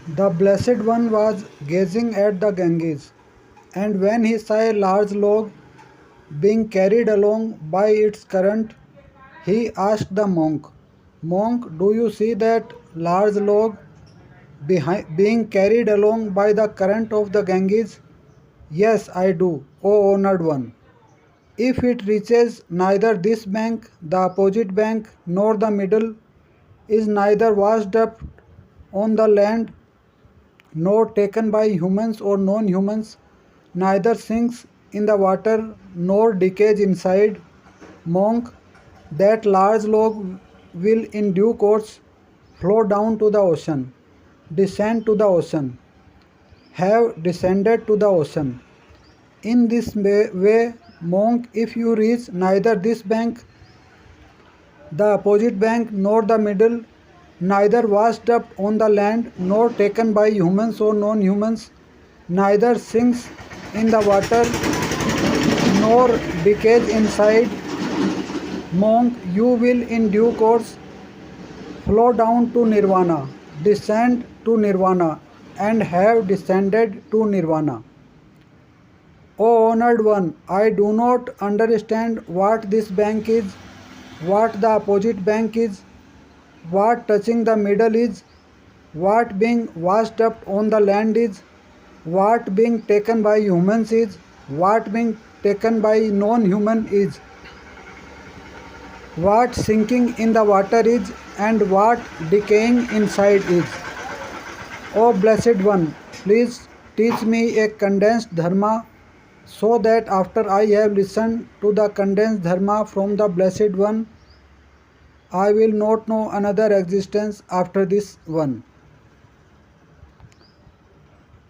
The Blessed One was gazing at the Ganges, and when he saw a large log being carried along by its current, he asked the monk, "Monk, do you see that large log being carried along by the current of the Ganges?" "Yes, I do, O honored one. If it reaches neither this bank, the opposite bank, nor the middle, is neither washed up on the land nor taken by humans or non-humans, neither sinks in the water nor decays inside, monk, that large log will in due course flow down to the ocean, descend to the ocean, have descended to the ocean. In this way, monk, if you reach neither this bank, the opposite bank, nor the middle, neither washed up on the land, nor taken by humans or non-humans, neither sinks in the water, nor decays inside, monk, you will in due course flow down to nirvana, descend to nirvana, and have descended to nirvana. O honored one, I do not understand what this bank is, what the opposite bank is, what touching the middle is, what being washed up on the land is, what being taken by humans is, what being taken by non-human is, what sinking in the water is, and what decaying inside is. O Blessed One, please teach me a condensed dharma so that after I have listened to the condensed dharma from the Blessed One, I will not know another existence after this one.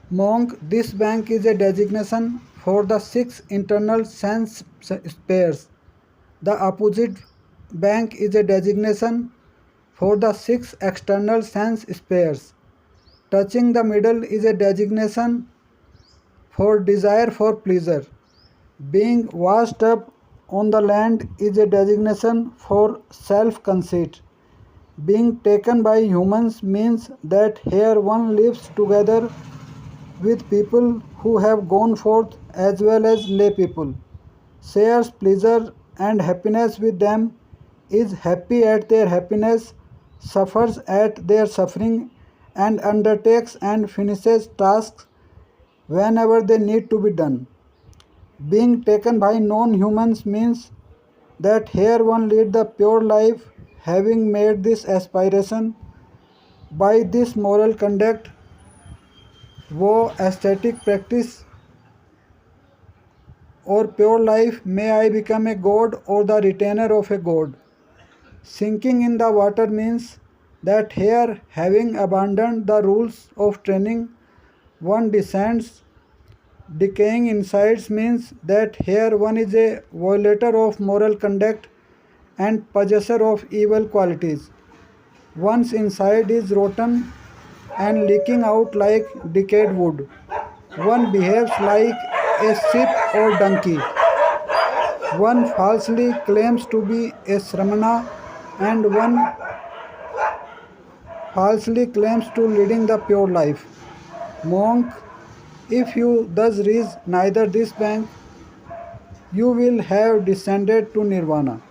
Monk, this bank is a designation for the six internal sense spheres. The opposite bank is a designation for the six external sense spheres. Touching the middle is a designation for desire for pleasure. Being washed up on the land is a designation for self-conceit. Being taken by humans means that here one lives together with people who have gone forth as well as lay people, shares pleasure and happiness with them, is happy at their happiness, suffers at their suffering, and undertakes and finishes tasks whenever they need to be done. Being taken by non-humans means that here one lead the pure life, having made this aspiration. By this moral conduct, वो aesthetic practice or pure life, may I become a god or the retainer of a god. Sinking in the water means that here, having abandoned the rules of training, one descends. Decaying insides means that here one is a violator of moral conduct and possessor of evil qualities. One's inside is rotten and leaking out like decayed wood. One behaves like a sheep or donkey. One falsely claims to be a Sramana, and one falsely claims to leading the pure life. Monk, if you thus reach neither this bank, you will have descended to nirvana.